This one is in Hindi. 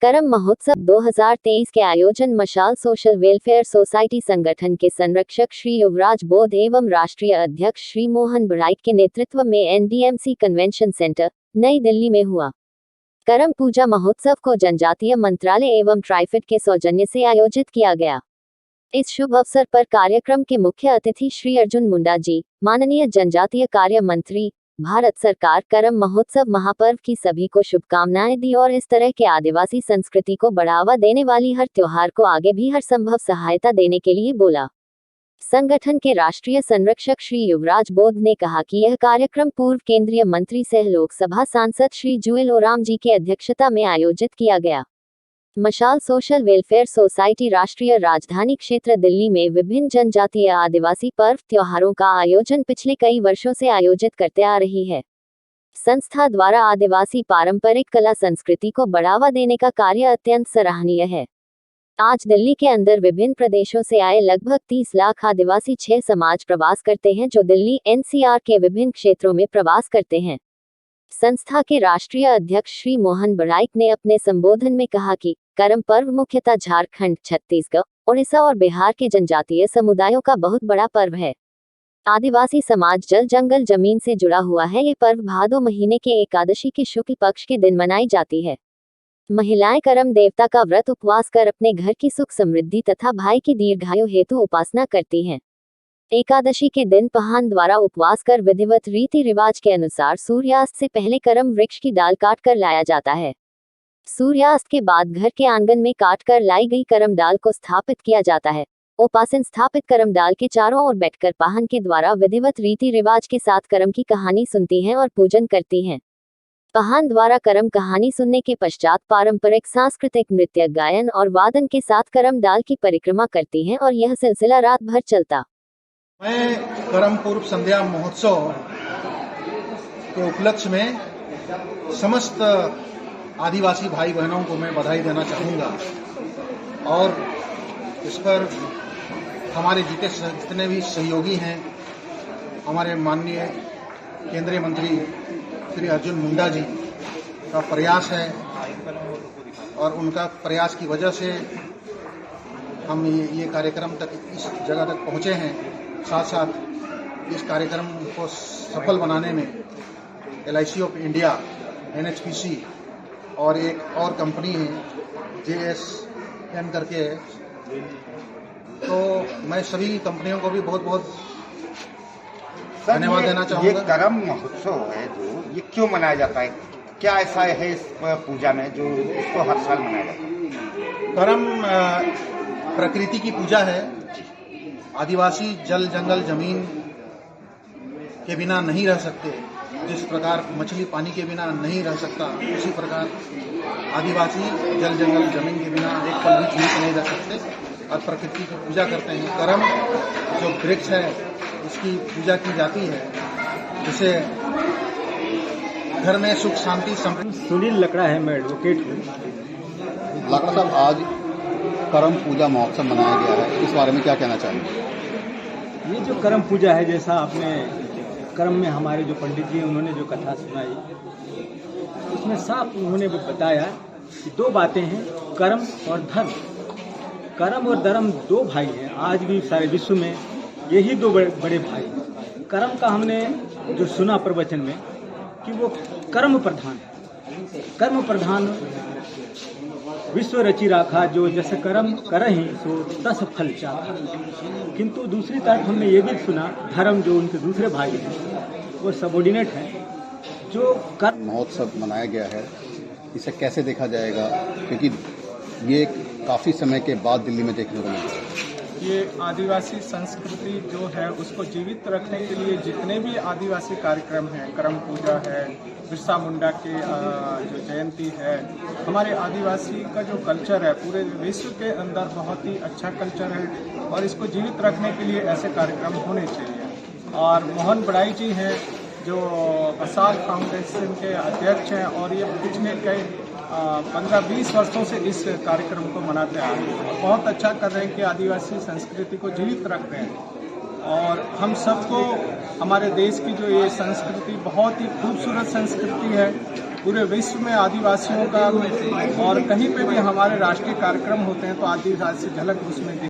करम महोत्सव 2023 के आयोजन मशाल सोशल वेलफेयर सोसाइटी संगठन के संरक्षक श्री युवराज बोध एवं राष्ट्रीय अध्यक्ष श्री मोहन बड़ाइक के नेतृत्व में एनडीएमसी कन्वेंशन सेंटर नई दिल्ली में हुआ। करम पूजा महोत्सव को जनजातीय मंत्रालय एवं ट्राइफेड के सौजन्य से आयोजित किया गया। इस शुभ अवसर पर कार्यक्रम के मुख्य अतिथि श्री अर्जुन मुंडा जी, माननीय जनजातीय कार्य मंत्री, भारत सरकार, करम महोत्सव महापर्व की सभी को शुभकामनाएं दी और इस तरह के आदिवासी संस्कृति को बढ़ावा देने वाली हर त्योहार को आगे भी हर संभव सहायता देने के लिए बोला। संगठन के राष्ट्रीय संरक्षक श्री युवराज बोध ने कहा कि यह कार्यक्रम पूर्व केंद्रीय मंत्री सह लोकसभा सांसद श्री जुएल ओराम जी की अध्यक्षता में आयोजित किया गया। मशाल सोशल वेलफेयर सोसाइटी राष्ट्रीय राजधानी क्षेत्र दिल्ली में विभिन्न जनजातीय आदिवासी पर्व त्योहारों का आयोजन पिछले कई वर्षों से आयोजित करते आ रही है। संस्था द्वारा आदिवासी पारंपरिक कला संस्कृति को बढ़ावा देने का कार्य अत्यंत सराहनीय है। आज दिल्ली के अंदर विभिन्न प्रदेशों से आए लगभग 30 लाख आदिवासी 6 समाज प्रवास करते हैं, जो दिल्ली एनसीआर के विभिन्न क्षेत्रों में प्रवास करते हैं। संस्था के राष्ट्रीय अध्यक्ष श्री मोहन बड़ाइक ने अपने संबोधन में कहा कि करम पर्व मुख्यतः झारखंड, छत्तीसगढ़, ओडिशा और बिहार के जनजातीय समुदायों का बहुत बड़ा पर्व है। आदिवासी समाज जल जंगल जमीन से जुड़ा हुआ है। ये पर्व भादो महीने के एकादशी के शुक्ल पक्ष के दिन मनाई जाती है। महिलाएं करम देवता का व्रत उपवास कर अपने घर की सुख समृद्धि तथा भाई की दीर्घायु हेतु उपासना करती हैं। एकादशी के दिन पहान द्वारा उपवास कर विधिवत रीति रिवाज के अनुसार सूर्यास्त से पहले करम वृक्ष की डाल काट कर लाया जाता है। सूर्यास्त के बाद घर के आंगन में काट कर लाई गई करम डाल को स्थापित किया जाता है। उपासन स्थापित करम डाल के चारों ओर बैठकर पहान के द्वारा विधिवत रीति रिवाज के साथ करम की कहानी सुनती हैं और पूजन करती हैं। पहान द्वारा करम कहानी सुनने के पश्चात पारंपरिक सांस्कृतिक नृत्य, गायन और वादन के साथ करम डाल की परिक्रमा करती हैं और यह सिलसिला रात भर चलता। मैं करम पूर्व संध्या महोत्सव के उपलक्ष्य में समस्त आदिवासी भाई बहनों को मैं बधाई देना चाहूँगा और इस पर हमारे जितने भी सहयोगी हैं, हमारे माननीय केंद्रीय मंत्री श्री अर्जुन मुंडा जी का प्रयास है और उनका प्रयास की वजह से हम ये कार्यक्रम तक, इस जगह तक पहुँचे हैं। साथ साथ इस कार्यक्रम को सफल बनाने में LIC ऑफ इंडिया, NHPC और एक और कंपनी है JSM करके है। तो मैं सभी कंपनियों को भी बहुत बहुत धन्यवाद देना चाहूँगा। ये करम महोत्सव है जो ये क्यों मनाया जाता है? क्या ऐसा है इस पूजा में जो इसको हर साल मनाया जाता है? करम प्रकृति की पूजा है। आदिवासी जल जंगल जमीन के बिना नहीं रह सकते। जिस प्रकार मछली पानी के बिना नहीं रह सकता, उसी प्रकार आदिवासी जल जंगल जमीन के बिना एक पल भी जीवित नहीं रह सकते और प्रकृति की पूजा करते हैं। करम जो वृक्ष है उसकी पूजा की जाती है, जिसे घर में सुख शांति समृद्धि। सुनील लकड़ा है, मैं एडवोकेट हूँ। लकड़ा साहब, आज करम पूजा महोत्सव मनाया गया है, इस बारे में क्या कहना चाहेंगे? ये जो करम पूजा है, जैसा आपने करम में हमारे जो पंडित जी उन्होंने जो कथा सुनाई, उसमें साफ उन्होंने बताया कि दो बातें हैं, कर्म और धर्म। कर्म और धर्म दो भाई हैं। आज भी सारे विश्व में यही दो बड़े भाई हैं। कर्म का हमने जो सुना प्रवचन में कि वो कर्म प्रधान है। कर्म प्रधान विश्व रची राखा, जो जैसे कर्म करहि सो तस फल चाखा। किंतु दूसरी तरफ हमने ये भी सुना, धर्म जो उनके दूसरे भाई हैं वो सबऑर्डिनेट हैं। जो कर्म महोत्सव मनाया गया है, इसे कैसे देखा जाएगा? क्योंकि ये काफ़ी समय के बाद दिल्ली में देखने को मिला है। ये आदिवासी संस्कृति जो है उसको जीवित रखने के लिए जितने भी आदिवासी कार्यक्रम हैं, करम पूजा है, बिरसा मुंडा की जो जयंती है, हमारे आदिवासी का जो कल्चर है पूरे विश्व के अंदर बहुत ही अच्छा कल्चर है और इसको जीवित रखने के लिए ऐसे कार्यक्रम होने चाहिए। और मोहन बड़ाई जी हैं जो मशाल फाउंडेशन के अध्यक्ष हैं और ये पिछले कई 15-20 वर्षों से इस कार्यक्रम को मनाते आ रहे हैं। बहुत अच्छा कर रहे हैं कि आदिवासी संस्कृति को जीवित रख रहे हैं और हम सबको हमारे देश की जो ये संस्कृति बहुत ही खूबसूरत संस्कृति है पूरे विश्व में आदिवासियों का, और कहीं पे भी हमारे राष्ट्रीय कार्यक्रम होते हैं तो आदिवासी झलक उसमें